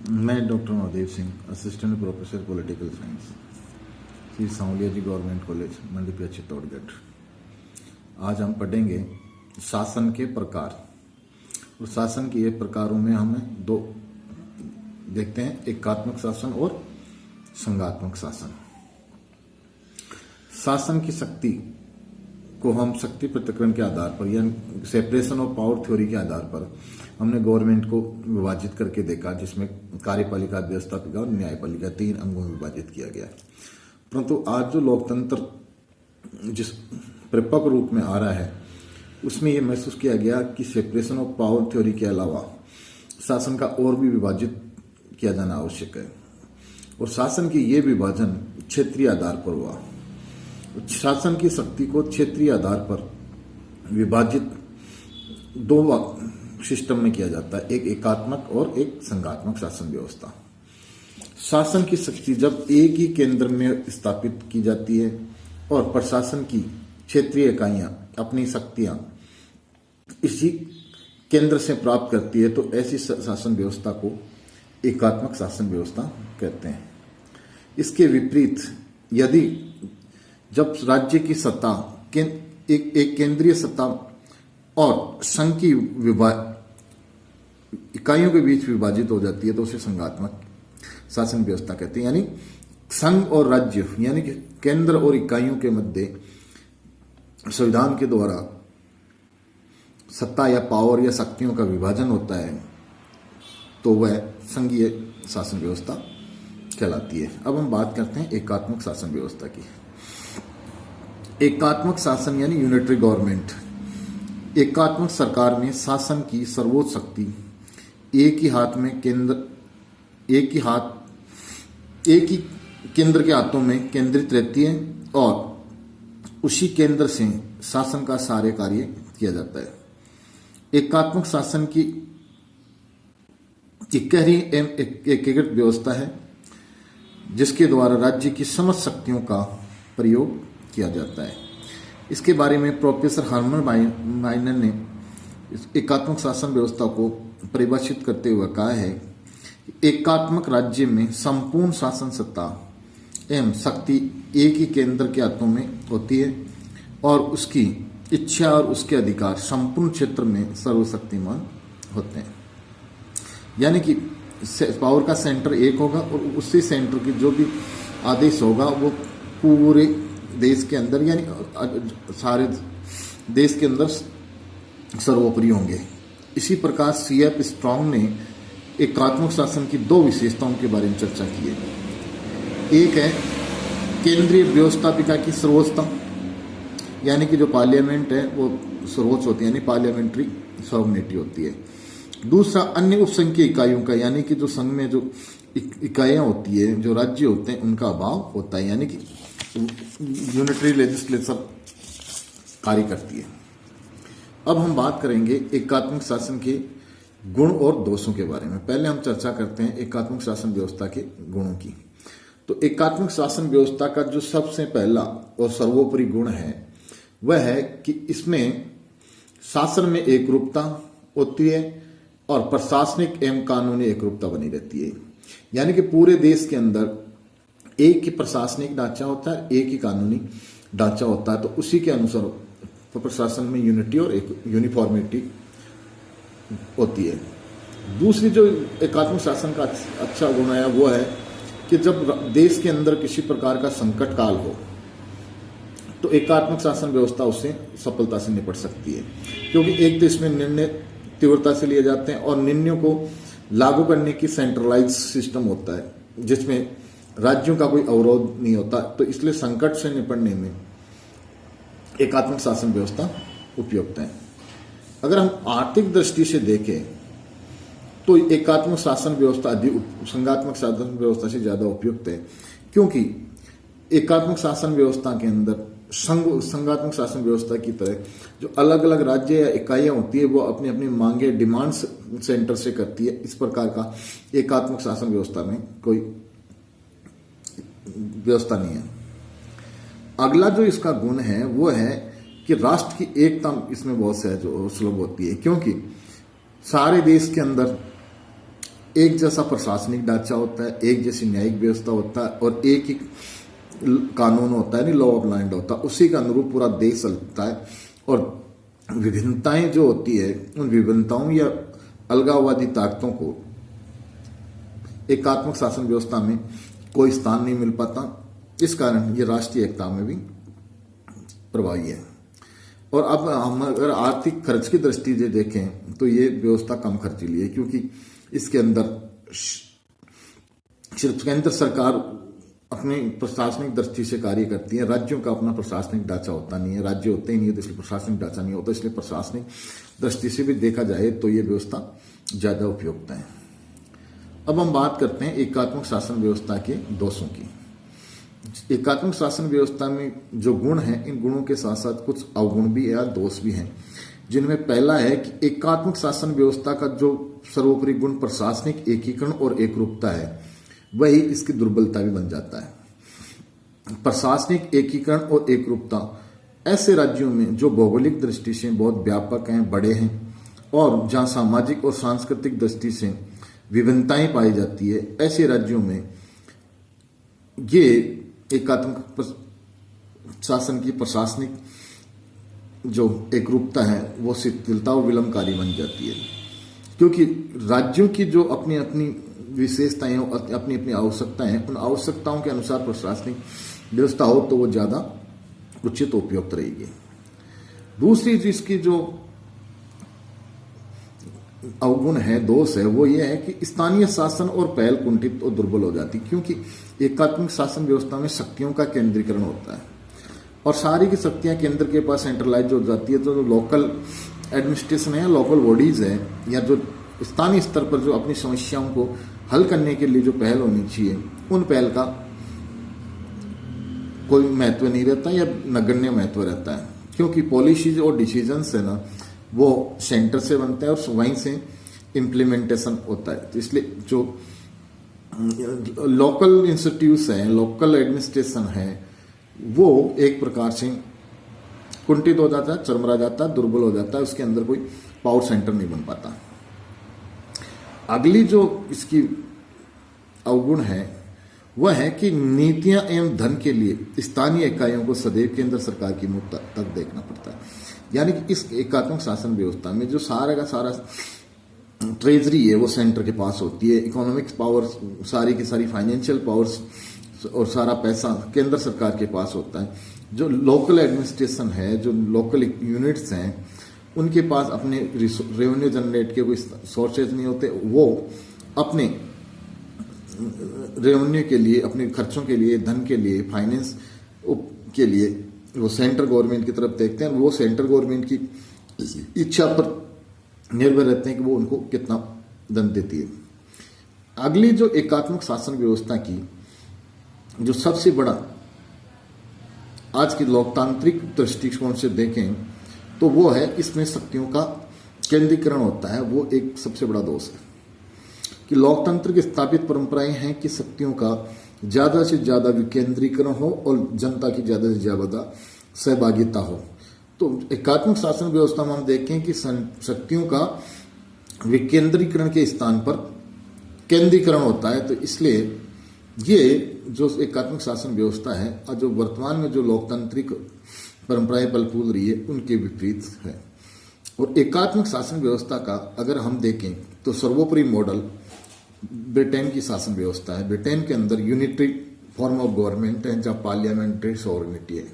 मैं doctor Mahadev Singh, assistant professor political science, Shri Sanwaliya ji government college Mandipiya Chittorgarh. आज हम पढ़ेंगे शासन के प्रकार। और शासन के ये प्रकारों में हमें दो देखते हैं, एकात्मक शासन और संघात्मक शासन। शासन की शक्ति को हम शक्ति पृथक्करण के आधार पर या सेपरेशन ऑफ पावर थ्योरी के आधार पर हमने गवर्नमेंट को विभाजित करके देखा, जिसमें कार्यपालिका, व्यवस्थापिका और न्यायपालिका 3 अंगों में विभाजित किया गया। परंतु आज जो लोकतंत्र जिस परिपक्व रूप में आ रहा है, उसमें यह महसूस किया गया कि सेपरेशन ऑफ पावर थ्योरी के अलावा शासन का और भी विभाजित किया जाना आवश्यक है। और शासन की ये विभाजन क्षेत्रीय आधार पर हुआ। शासन की शक्ति को क्षेत्रीय आधार पर विभाजित 2 सिस्टम में किया जाता है, एक एकात्मक और एक संघात्मक शासन व्यवस्था। शासन की शक्ति जब एक ही केंद्र में स्थापित की जाती है और प्रशासन की क्षेत्रीय इकाइयां अपनी शक्तियां इसी केंद्र से प्राप्त करती है, तो ऐसी शासन व्यवस्था को एकात्मक शासन व्यवस्था कहते हैं। इसके विपरीत यदि जब राज्य की सत्ता एक केंद्रीय सत्ता और संघ की इकाइयों के बीच विभाजित हो जाती है, तो उसे संघात्मक शासन व्यवस्था कहते हैं। यानी संघ और राज्य यानी कि केंद्र और इकाइयों के मध्य संविधान के द्वारा सत्ता या पावर या शक्तियों का विभाजन होता है, तो वह संघीय शासन व्यवस्था कहलाती है। अब हम बात करते हैं एकात्मक शासन व्यवस्था की। एकात्मक शासन यानी यूनिटरी गवर्नमेंट। एकात्मक सरकार में शासन की सर्वोच्च शक्ति एक ही केंद्र के हाथों में केंद्रित रहती है और उसी केंद्र से शासन का सारे कार्य किया जाता है। एकात्मक शासन की इकहरी एवं एकीकृत व्यवस्था है, जिसके द्वारा राज्य की समस्त शक्तियों का प्रयोग किया जाता है। इसके बारे में प्रोफेसर हर्मन माइनर ने एकात्मक शासन व्यवस्था को परिभाषित करते हुए कहा है, एकात्मक राज्य में संपूर्ण शासन सत्ता एवं शक्ति एक ही केंद्र के हाथों में होती है और उसकी इच्छा और उसके अधिकार संपूर्ण क्षेत्र में सर्वशक्तिमान होते हैं। यानी कि पावर का सेंटर एक होगा और उसी सेंटर की जो भी आदेश होगा वो पूरे देश के अंदर यानी सारे देश के अंदर सर्वोपरि होंगे। इसी प्रकार CF स्ट्रॉन्ग ने एकात्मक शासन की 2 विशेषताओं के बारे में चर्चा की है। एक है केंद्रीय व्यवस्थापिका की सर्वोच्चता, यानी कि जो पार्लियामेंट है वो सर्वोच्च होती है, यानी पार्लियामेंट्री सॉवरेनिटी होती है। दूसरा अन्य उपसंघीय इकाइयों का, यानी कि जो संघ में जो इकाइयां होती है, जो राज्य होते हैं, उनका अभाव होता है, यानी कि यूनिटरी लेजिस्लेचर कार्य करती है। अब हम बात करेंगे एकात्मक शासन के गुण और दोषों के बारे में। पहले हम चर्चा करते हैं एकात्मक शासन व्यवस्था के गुणों की। तो एकात्मक शासन व्यवस्था का जो सबसे पहला और सर्वोपरि गुण है वह है कि इसमें शासन में एकरूपता होती है और प्रशासनिक एवं कानूनी एकरूपता बनी रहती है। यानी कि पूरे देश के अंदर एक ही प्रशासनिक ढांचा होता है, एक ही कानूनी ढांचा होता है, तो उसी के अनुसार प्रशासन में यूनिटी और एक यूनिफॉर्मिटी होती है। दूसरी जो एकात्मक शासन का अच्छा गुण है वो है कि जब देश के अंदर किसी प्रकार का संकट काल हो तो एकात्मक शासन व्यवस्था उससे सफलता से निपट सकती है, क्योंकि एक देश में निर्णय तीव्रता से लिए जाते हैं और निर्णयों को लागू करने की सेंट्रलाइज सिस्टम होता है, जिसमें राज्यों का कोई अवरोध नहीं होता। तो इसलिए संकट से निपटने में एकात्मक शासन व्यवस्था उपयुक्त है। अगर हम आर्थिक दृष्टि से देखें तो एकात्मक शासन व्यवस्था अधिक संघात्मक शासन व्यवस्था से ज्यादा उपयुक्त है, क्योंकि एकात्मक शासन व्यवस्था के अंदर संघात्मक शासन व्यवस्था की तरह जो अलग अलग राज्य या इकाइयां होती है वो अपनी अपनी मांगे डिमांड सेंटर से करती है। इस प्रकार का एकात्मक शासन व्यवस्था में कोई व्यवस्था नहीं है। अगला जो इसका गुण है वो है कि राष्ट्र की एकता इसमें बहुत सहज और सुलभ होती है, क्योंकि सारे देश के अंदर एक जैसा प्रशासनिक ढांचा होता है, एक जैसी न्यायिक व्यवस्था होता है और एक ही कानून होता है, नहीं लॉ ऑफ लैंड होता, उसी के अनुरूप पूरा देश चलता है। और विभिन्नताएं जो होती है, उन विभिन्नताओं या अलगाववादी ताकतों को एकात्मक शासन व्यवस्था में कोई स्थान नहीं मिल पाता। इस कारण ये राष्ट्रीय एकता में भी प्रभावी है। और अब हम अगर आर्थिक खर्च की दृष्टि से देखें तो ये व्यवस्था कम खर्चीली है, क्योंकि इसके अंदर सिर्फ केंद्र सरकार अपनी प्रशासनिक दृष्टि से कार्य करती है, राज्यों का अपना प्रशासनिक ढांचा होता नहीं है, राज्य होते ही नहीं है तो इसलिए प्रशासनिक ढांचा नहीं होता। इसलिए प्रशासनिक दृष्टि से भी देखा जाए तो ये व्यवस्था ज्यादा उपयुक्त है। अब हम बात करते हैं एकात्मक शासन व्यवस्था के दोषों की। एकात्मक शासन व्यवस्था में जो गुण हैं, इन गुणों के साथ साथ कुछ अवगुण भी या दोष भी हैं, जिनमें पहला है कि एकात्मक शासन व्यवस्था का जो सर्वोपरि गुण प्रशासनिक एकीकरण और एकरूपता है, वही इसकी दुर्बलता भी बन जाता है। प्रशासनिक एकीकरण और एकरूपता ऐसे राज्यों में जो भौगोलिक दृष्टि से बहुत व्यापक हैं, बड़े हैं और जहां सामाजिक और सांस्कृतिक दृष्टि से विभिन्नताएं पाई जाती है, ऐसे राज्यों में ये एकात्मक शासन की प्रशासनिक जो एकरूपता है वो शिथिलता और विलंबकारी बन जाती है, क्योंकि राज्यों की जो अपनी अपनी विशेषताएं और अपनी अपनी आवश्यकताएं हैं, उन आवश्यकताओं के अनुसार प्रशासनिक व्यवस्था हो तो वो ज्यादा उचित उपयुक्त रहेगी। दूसरी चीज की जो अवगुण है, दोष है, वो ये है कि स्थानीय शासन और पहल कुंठित और दुर्बल हो जाती, क्योंकि एकात्मक शासन व्यवस्था में शक्तियों का केंद्रीकरण होता है और सारी की शक्तियां केंद्र के पास सेंट्रलाइज हो जाती है। तो जो लोकल एडमिनिस्ट्रेशन है, लोकल बॉडीज है, या जो स्थानीय स्तर पर जो अपनी समस्याओं को हल करने के लिए जो पहल होनी चाहिए, उन पहल का कोई महत्व नहीं रहता या नगण्य महत्व रहता है, क्योंकि पॉलिसीज और डिसीजंस है ना, वो सेंटर से बनते हैं और वहीं से इम्प्लीमेंटेशन होता है। तो इसलिए जो लोकल इंस्टीट्यूट्स हैं, लोकल एडमिनिस्ट्रेशन है, वो एक प्रकार से कुंठित हो जाता है, चरमरा जाता है, दुर्बल हो जाता है, उसके अंदर कोई पावर सेंटर नहीं बन पाता। अगली जो इसकी अवगुण है वह है कि नीतियां एवं धन के लिए स्थानीय इकाइयों को सदैव केंद्र सरकार की मुंह तक देखना पड़ता है। यानी कि इस एकात्मक शासन व्यवस्था में जो सारा का सारा ट्रेजरी है वो सेंटर के पास होती है, इकोनॉमिक्स पावर, सारी की सारी फाइनेंशियल पावर्स और सारा पैसा केंद्र सरकार के पास होता है। जो लोकल एडमिनिस्ट्रेशन है, जो लोकल यूनिट्स हैं, उनके पास अपने रेवेन्यू जनरेट के कोई सोर्सेज नहीं होते, वो अपने रेवेन्यू के लिए, अपने खर्चों के लिए, धन के लिए, फाइनेंस के लिए वो सेंट्रल गवर्नमेंट की तरफ देखते हैं। वो सेंट्रल गवर्नमेंट की इच्छा पर निर्भर रहते हैं कि वो उनको कितना धन देती है। अगली जो एकात्मक शासन व्यवस्था की जो सबसे बड़ा आज की लोकतांत्रिक दृष्टिकोण से देखें तो वो है इसमें शक्तियों का केंद्रीकरण होता है। वो एक सबसे बड़ा दोष है कि लोकतंत्र की स्थापित परंपराएं हैं कि शक्तियों का ज्यादा से ज्यादा विकेंद्रीकरण हो और जनता की ज्यादा से ज्यादा सहभागिता हो। तो एकात्मक शासन व्यवस्था में हम देखें कि शक्तियों का विकेंद्रीकरण के स्थान पर केंद्रीकरण होता है। तो इसलिए ये जो एकात्मक शासन व्यवस्था है और जो वर्तमान में जो लोकतांत्रिक परंपराएं बलपूल रही है उनके विपरीत है। और एकात्मक शासन व्यवस्था का अगर हम देखें तो सर्वोपरि मॉडल ब्रिटेन की शासन व्यवस्था है। ब्रिटेन के अंदर यूनिटरी फॉर्म ऑफ गवर्नमेंट है जहाँ पार्लियामेंट्री सॉवरेनिटी है।